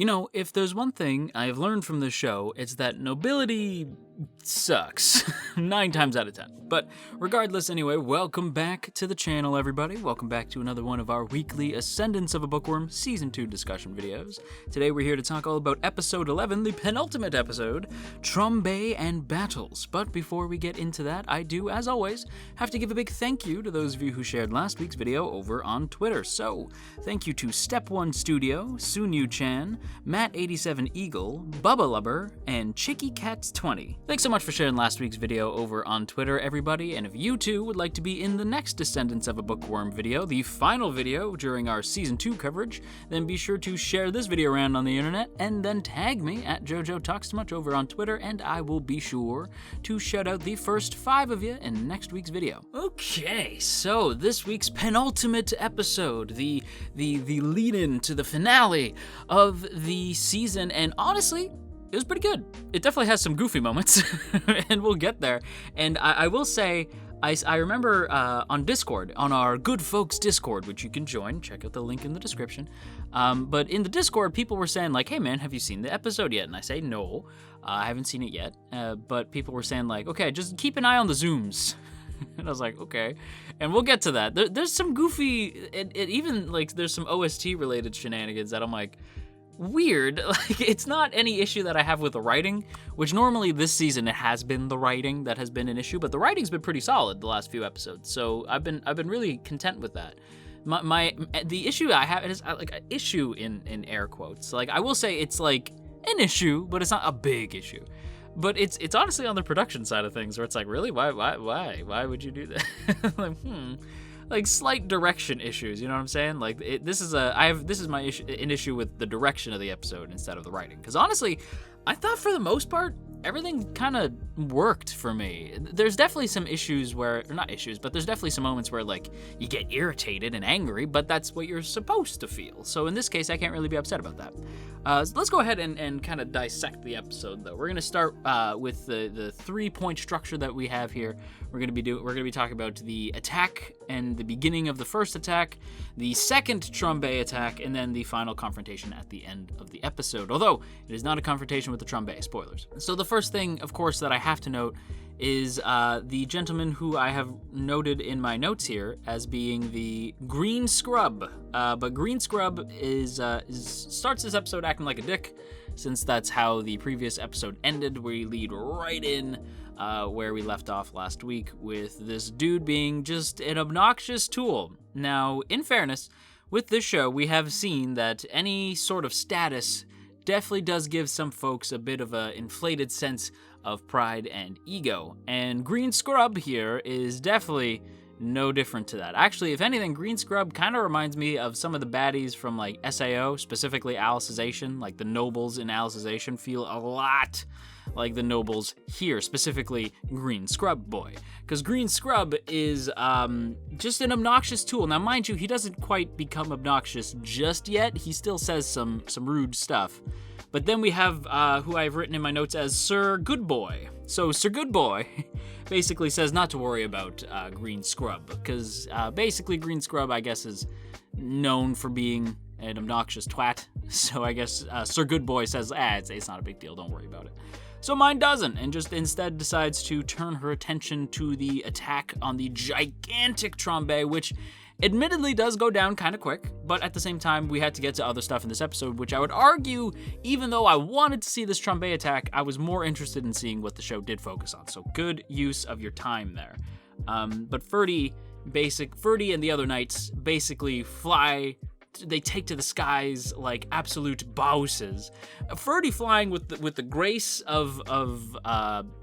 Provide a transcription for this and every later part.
You know, if there's one thing I've learned from this show, it's that nobility sucks 9 times out of 10. But regardless, anyway, welcome back to the channel, everybody. Welcome back to another one of our weekly Ascendance of a Bookworm Season 2 discussion videos. Today we're here to talk all about Episode 11, the penultimate episode, Trombe and Battles. But before we get into that, I do, as always, have to give a big thank you to those of you who shared last week's video over on Twitter. So, thank you to Step 1 Studio, Sunyu Chan, Matt87 Eagle, Bubba Lubber, and Chicky Cats 20. Thanks so much for sharing last week's video over on Twitter, everybody, and if you too would like to be in the next Descendants of a Bookworm video, the final video during our Season 2 coverage, then be sure to share this video around on the internet, and then tag me at JoJo Talks Too Much over on Twitter, and I will be sure to shout out the first 5 of you in next week's video. Okay, so this week's penultimate episode, the lead-in to the finale of the season, and honestly, it was pretty good. It definitely has some goofy moments, and we'll get there. And I will say, I remember on Discord, on our Good Folks Discord, which you can join, check out the link in the description. But in the Discord, people were saying like, hey man, have you seen the episode yet? And I say, no, I haven't seen it yet. But people were saying like, okay, just keep an eye on the zooms. And I was like, okay. And we'll get to that. There's some goofy, it even like, there's some OST related shenanigans that I'm like, weird. Like, it's not any issue that I have with the writing, which normally this season it has been the writing that has been an issue, but the writing's been pretty solid the last few episodes, so I've been really content with that. The issue I have is like an issue in air quotes. Like, I will say it's like an issue, but it's not a big issue. But it's honestly on the production side of things where it's like, really, why would you do that? Like, like slight direction issues, you know what I'm saying? Like this is my issue, an issue with the direction of the episode instead of the writing. Because honestly, I thought for the most part everything kind of worked for me. There's definitely some issues where, or not issues, but there's definitely some moments where like you get irritated and angry, but that's what you're supposed to feel. So in this case, I can't really be upset about that. So let's go ahead and kind of dissect the episode though. We're gonna start with the 3-point structure that we have here. We're gonna be talking about the attack and the beginning of the first attack, the second Trombe attack, and then the final confrontation at the end of the episode. Although it is not a confrontation with the Trombe, spoilers. So the first thing, of course, that I have to note is the gentleman who I have noted in my notes here as being the Green Scrub. But Green Scrub starts this episode acting like a dick, since that's how the previous episode ended. We lead right in where we left off last week with this dude being just an obnoxious tool. Now, in fairness, with this show, we have seen that any sort of status definitely does give some folks a bit of an inflated sense of pride and ego. And Green Scrub here is definitely no different to that. Actually, if anything, Green Scrub kind of reminds me of some of the baddies from like SAO, specifically Alicization. Like the nobles in Alicization feel a lot like the nobles here, specifically Green Scrub Boy. Because Green Scrub is just an obnoxious tool. Now, mind you, he doesn't quite become obnoxious just yet. He still says some rude stuff. But then we have who I've written in my notes as Sir Good Boy. So Sir Good Boy basically says not to worry about Green Scrub, because basically Green Scrub, I guess, is known for being an obnoxious twat. So I guess Sir Good Boy says, it's not a big deal, don't worry about it. So mine doesn't, and just instead decides to turn her attention to the attack on the gigantic Trombe, which admittedly does go down kind of quick, but at the same time, we had to get to other stuff in this episode, which I would argue, even though I wanted to see this Trombe attack, I was more interested in seeing what the show did focus on. So good use of your time there. But Ferdy and the other knights basically fly. They take to the skies like absolute bosses. Ferdy flying with the grace of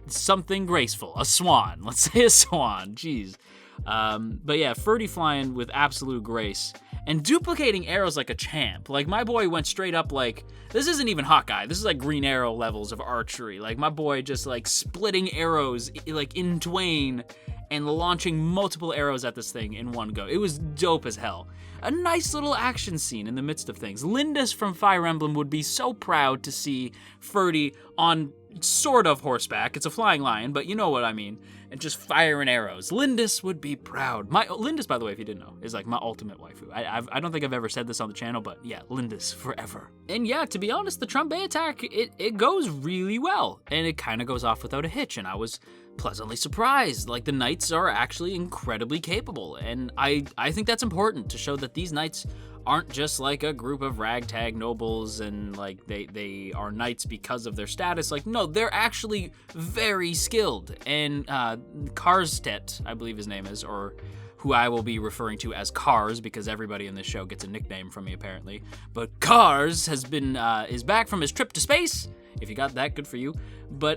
something graceful, a swan. Let's say a swan. Jeez. But yeah, Ferdy flying with absolute grace and duplicating arrows like a champ. Like my boy went straight up like, this isn't even Hawkeye. This is like Green Arrow levels of archery. Like my boy just like splitting arrows like in twain and launching multiple arrows at this thing in one go. It was dope as hell. A nice little action scene in the midst of things. Lindis from Fire Emblem would be so proud to see Ferdy on sort of horseback. It's a flying lion, but you know what I mean. And just firing arrows. Lindis would be proud. Lindis, by the way, if you didn't know, is like my ultimate waifu. I don't think I've ever said this on the channel, but yeah, Lindis forever. And yeah, to be honest, the trombe attack, it goes really well. And it kind of goes off without a hitch, and I was pleasantly surprised. Like, the knights are actually incredibly capable, and I think that's important to show that these knights aren't just like a group of ragtag nobles and like they are knights because of their status. Like, no, they're actually very skilled. And Karstet, I believe his name is, or who I will be referring to as Kars because everybody in this show gets a nickname from me apparently. But Kars has been is back from his trip to space. If you got that, good for you.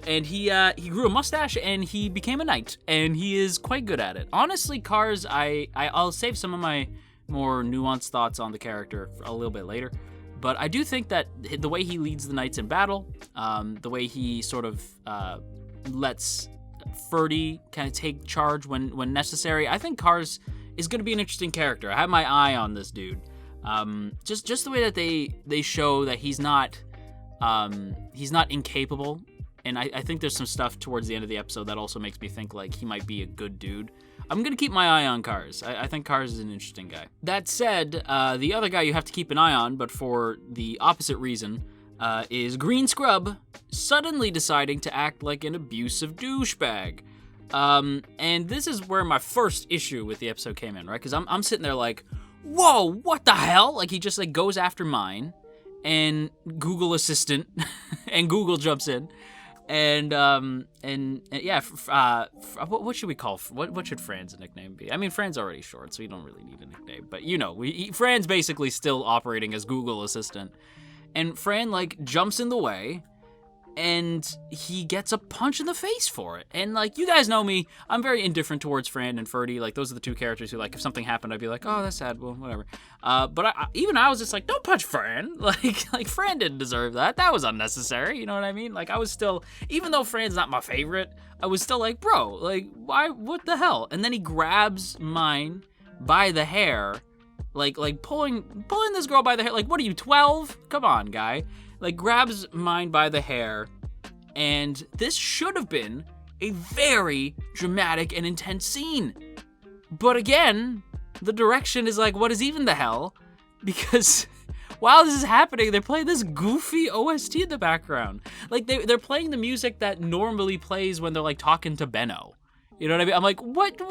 And he grew a mustache and he became a knight, and he is quite good at it. Honestly, Kars, I'll save some of my more nuanced thoughts on the character a little bit later, but I do think that the way he leads the knights in battle, the way he sort of lets Ferdy kind of take charge when necessary, I think Kars is going to be an interesting character. I have my eye on this dude. Just the way that they show that he's not incapable, and I think there's some stuff towards the end of the episode that also makes me think like he might be a good dude. I'm going to keep my eye on Kars. I think Kars is an interesting guy. That said, the other guy you have to keep an eye on, but for the opposite reason, is Green Scrub suddenly deciding to act like an abusive douchebag. And this is where my first issue with the episode came in, right? Because I'm sitting there like, whoa, what the hell? Like, he just like goes after mine, and Google Assistant, and Google jumps in. And yeah, what should we call, what should Fran's nickname be? I mean, Fran's already short, so you don't really need a nickname, but you know, Fran's basically still operating as Google Assistant, and Fran like jumps in the way, and he gets a punch in the face for it. And like, you guys know me, I'm very indifferent towards Fran and Ferdy. Like, those are the two characters who, like, if something happened, I'd be like, oh, that's sad, well, whatever. But I was just like, don't punch Fran. Like Fran didn't deserve that. That was unnecessary, you know what I mean? Like, I was still, even though Fran's not my favorite, I was still like, bro, like, why, what the hell? And then he grabs mine by the hair, like pulling this girl by the hair. Like, what are you, 12? Come on, guy. Like, grabs mine by the hair, and this should have been a very dramatic and intense scene. But again, the direction is like, what is even the hell? Because while this is happening, they're playing this goofy OST in the background. Like, they're playing the music that normally plays when they're, like, talking to Benno. You know what I mean? I'm like, what?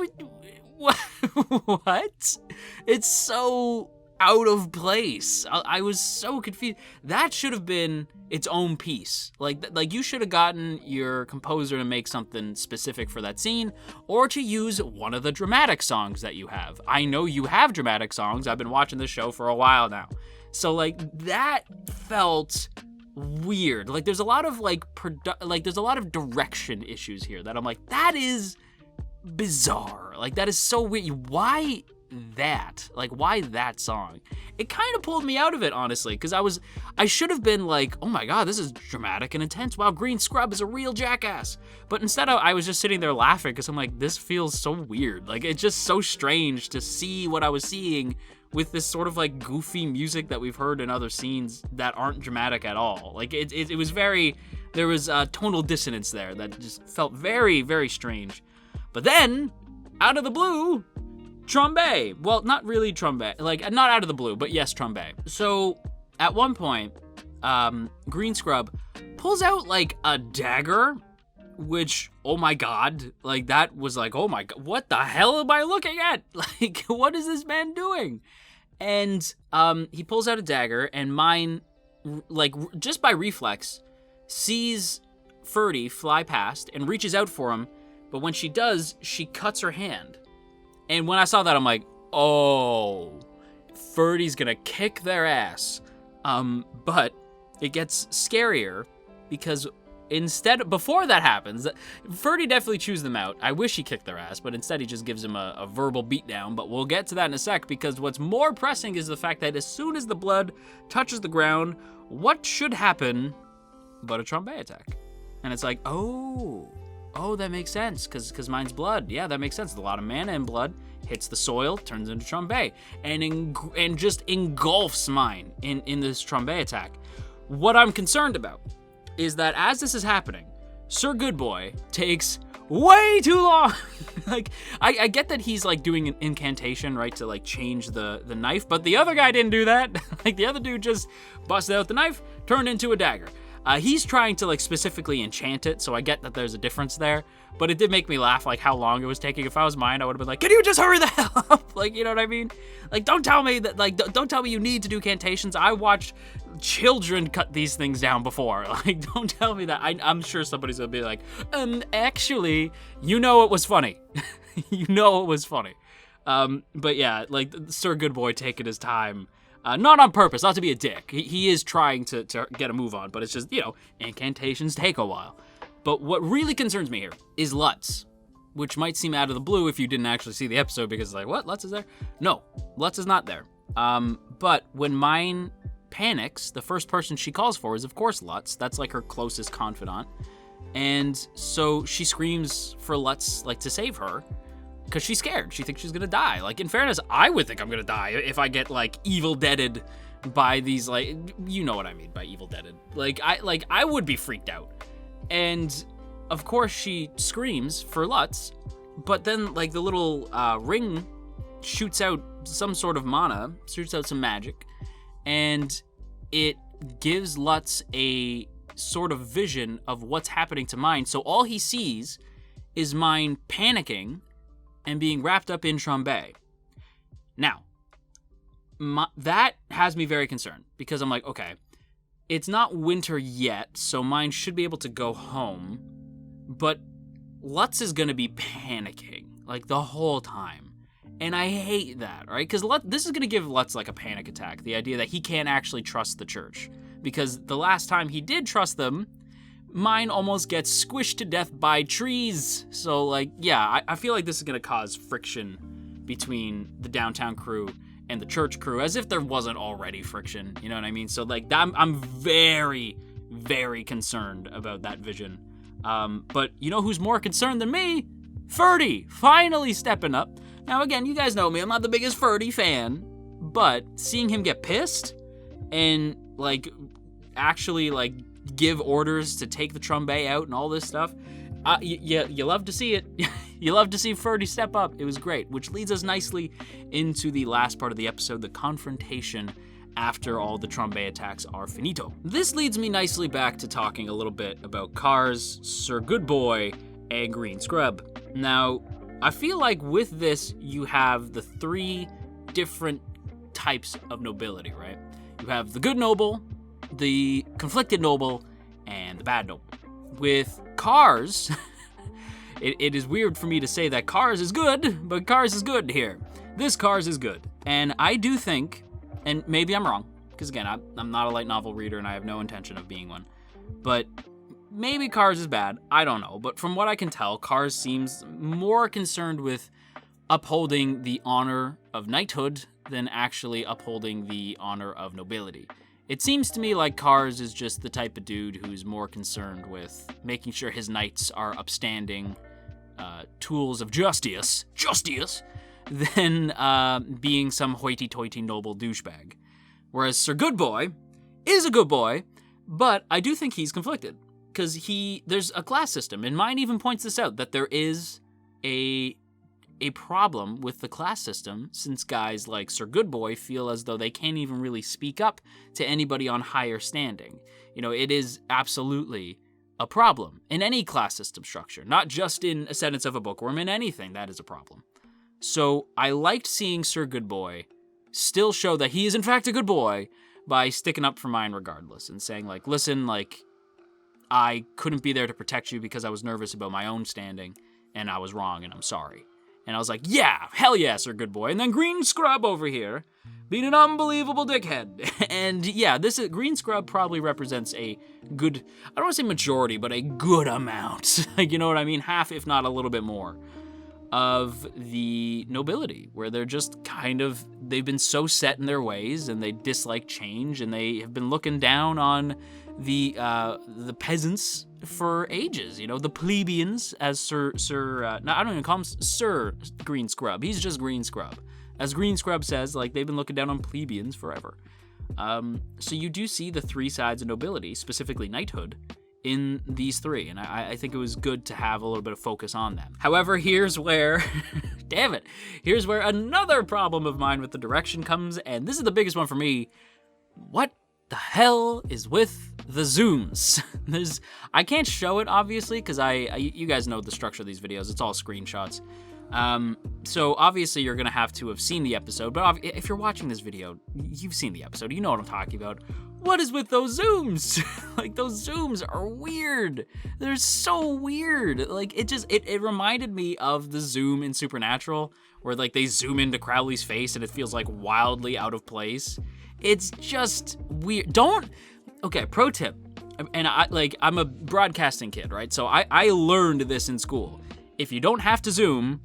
What? It's so out of place. I was so confused. That should have been its own piece. Like you should have gotten your composer to make something specific for that scene, or to use one of the dramatic songs that you have. I know you have dramatic songs. I've been watching this show for a while now. So like, that felt weird. Like, there's a lot of there's a lot of direction issues here that I'm like, that is bizarre. Like, that is so weird. Why that? Like, why that song? It kind of pulled me out of it, honestly, because I should have been like, oh my god, this is dramatic and intense. Wow, Green Scrub is a real jackass. But instead, I was just sitting there laughing because I'm like, this feels so weird. Like, it's just so strange to see what I was seeing with this sort of like goofy music that we've heard in other scenes that aren't dramatic at all. Like, it was very, there was a tonal dissonance there that just felt very, very strange. But then, out of the blue, trombe. Well, not really trombe. Like, not out of the blue, but yes, trombe. So, at one point, Green Scrub pulls out, like, a dagger, which, oh my god, like, that was like, oh my god, what the hell am I looking at? Like, what is this man doing? And, he pulls out a dagger, and mine, like, just by reflex, sees Ferdy fly past and reaches out for him, but when she does, she cuts her hand. And when I saw that, I'm like, oh, Ferdy's gonna kick their ass. But it gets scarier because before that happens, Ferdy definitely chews them out. I wish he kicked their ass, but instead he just gives them a verbal beatdown. But we'll get to that in a sec, because what's more pressing is the fact that as soon as the blood touches the ground, what should happen but a trombe attack? And it's like, oh, that makes sense, because mine's blood. Yeah, that makes sense. A lot of mana and blood hits the soil, turns into trombe, and just engulfs mine in this trombe attack. What I'm concerned about is that as this is happening, Sir Goodboy takes way too long. Like, I get that he's like doing an incantation, right, to like change the knife, but the other guy didn't do that. Like, the other dude just busted out the knife, turned into a dagger. He's trying to like specifically enchant it, so I get that there's a difference there, but it did make me laugh, like how long it was taking. If I was mine, I would have been like, can you just hurry the hell up? Like, you know what I mean? Like, don't tell me that, like, don't tell me you need to do cantations. I watched children cut these things down before. Like, don't tell me that. I'm sure somebody's gonna be like, actually, you know it was funny. You know it was funny. But yeah, like, Sir Goodboy taking his time. Not on purpose, not to be a dick. He is trying to get a move on, but it's just, you know, incantations take a while. But what really concerns me here is Lutz, which might seem out of the blue if you didn't actually see the episode, because it's like, what, Lutz is there? No, Lutz is not there. But when mine panics, the first person she calls for is, of course, Lutz. That's like her closest confidant. And so she screams for Lutz, like, to save her, because she's scared. She thinks she's gonna die. Like, in fairness, I would think I'm gonna die if I get, like, evil-deaded by these, like, you know what I mean by evil-deaded. Like, I would be freaked out. And, of course, she screams for Lutz, but then, like, the little ring shoots out some sort of mana, shoots out some magic, and it gives Lutz a sort of vision of what's happening to mine. So all he sees is mine panicking and being wrapped up in trombe. Now, that has me very concerned, because I'm like, okay, it's not winter yet, so mine should be able to go home, but Lutz is gonna be panicking, like, the whole time. And I hate that, right? Because this is gonna give Lutz, like, a panic attack, the idea that he can't actually trust the church. Because the last time he did trust them, mine almost gets squished to death by trees. So, like, yeah, I feel like this is gonna cause friction between the downtown crew and the church crew, as if there wasn't already friction, you know what I mean? So, like, I'm very, very concerned about that vision. But you know who's more concerned than me? Ferdy, finally stepping up. Now, again, you guys know me, I'm not the biggest Ferdy fan, but seeing him get pissed and, like, actually, like, give orders to take the trombe out and all this stuff, you love to see it. You love to see Ferdy step up. It was great, which leads us nicely into the last part of the episode, the confrontation after all the trombe attacks are finito. This leads me nicely back to talking a little bit about Cars, Sir Goodboy, and Green Scrub. Now, I feel like with this, you have the three different types of nobility, right? You have the good noble, the conflicted noble, and the bad noble. With Cars, it is weird for me to say that Cars is good, but Cars is good here. This Cars is good. And I do think, and maybe I'm wrong, because again, I'm not a light novel reader and I have no intention of being one, but maybe Cars is bad, I don't know. But from what I can tell, Cars seems more concerned with upholding the honor of knighthood than actually upholding the honor of nobility. It seems to me like Cars is just the type of dude who's more concerned with making sure his knights are upstanding tools of justice, than being some hoity-toity noble douchebag. Whereas Sir Goodboy is a good boy, but I do think he's conflicted. Because there's a class system, and mine even points this out, that there is a problem with the class system, since guys like Sir Goodboy feel as though they can't even really speak up to anybody on higher standing. You know, it is absolutely a problem in any class system structure, not just in Ascendance of a Bookworm, in anything that is a problem. So I liked seeing Sir Goodboy still show that he is in fact a good boy by sticking up for mine regardless, and saying, like, listen, like, I couldn't be there to protect you because I was nervous about my own standing, and I was wrong, and I'm sorry. And I was like, yeah, hell yeah, Sir Goodboy. And then Green Scrub over here, being an unbelievable dickhead. And yeah, Green Scrub probably represents a good, I don't want to say majority, but a good amount. Like, you know what I mean? Half, if not a little bit more, of the nobility, where they're just kind of, they've been so set in their ways, and they dislike change, and they have been looking down on the peasants for ages, you know, the plebeians, as no, I don't even call him Sir Green Scrub. He's just Green Scrub. As Green Scrub says, like, they've been looking down on plebeians forever. So you do see the three sides of nobility, specifically knighthood, in these three, and I think it was good to have a little bit of focus on them. However, here's where, damn it, here's where another problem of mine with the direction comes, and this is the biggest one for me. What the hell is with the zooms? I can't show it, obviously, because you guys know the structure of these videos. It's all screenshots. So obviously you're gonna have to have seen the episode, but if you're watching this video, you've seen the episode, you know what I'm talking about. What is with those zooms? Like, those zooms are weird. They're so weird. Like, it reminded me of the zoom in Supernatural, where like they zoom into Crowley's face and it feels like wildly out of place. It's just weird. Okay, pro tip, and I'm a broadcasting kid, right? So I learned this in school. If you don't have to zoom,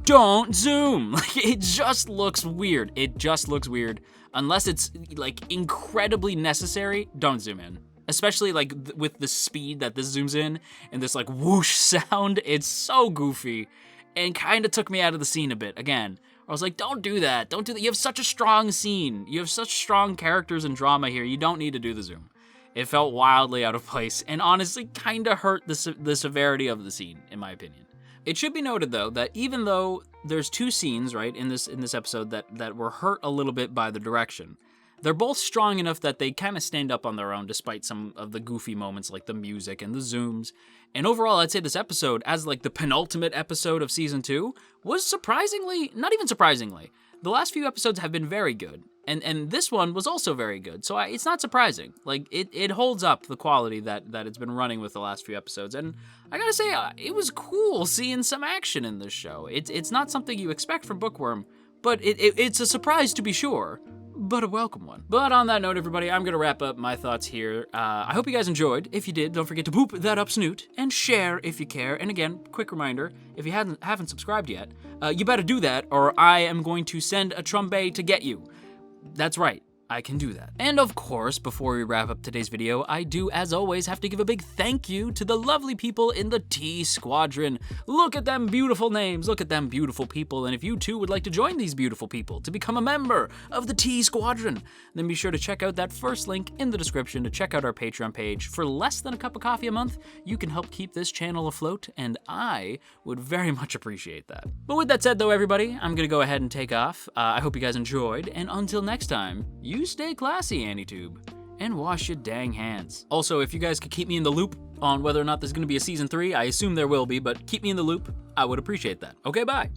don't zoom. Like, it just looks weird. It just looks weird. Unless it's like incredibly necessary, don't zoom in. Especially like with the speed that this zooms in and this like whoosh sound, it's so goofy and kind of took me out of the scene a bit. Again, I was like, don't do that. Don't do that. You have such a strong scene. You have such strong characters and drama here. You don't need to do the zoom. It felt wildly out of place and honestly kind of hurt the severity of the scene, in my opinion. It should be noted, though, that even though there's two scenes, right, in this episode that were hurt a little bit by the direction, they're both strong enough that they kind of stand up on their own despite some of the goofy moments like the music and the zooms. And overall, I'd say this episode, as like the penultimate episode of Season 2, was surprisingly, not even surprisingly, the last few episodes have been very good. And this one was also very good, so it's not surprising. Like, it holds up the quality that it's been running with the last few episodes, and I gotta say, it was cool seeing some action in this show. It's not something you expect from Bookworm, but it's a surprise to be sure, but a welcome one. But on that note, everybody, I'm gonna wrap up my thoughts here. I hope you guys enjoyed. If you did, don't forget to boop that up snoot, and share if you care. And again, quick reminder, if you haven't subscribed yet, you better do that, or I am going to send a trombe to get you. That's right, I can do that. And of course, before we wrap up today's video, I do, as always, have to give a big thank you to the lovely people in the T Squadron. Look at them beautiful names, look at them beautiful people, and if you too would like to join these beautiful people to become a member of the T Squadron, then be sure to check out that first link in the description to check out our Patreon page. For less than a cup of coffee a month, you can help keep this channel afloat, and I would very much appreciate that. But with that said though, everybody, I'm gonna go ahead and take off. I hope you guys enjoyed, and until next time, you stay classy, AnyTube, and wash your dang hands. Also, if you guys could keep me in the loop on whether or not there's gonna be a Season 3, I assume there will be, but keep me in the loop, I would appreciate that. Okay, bye.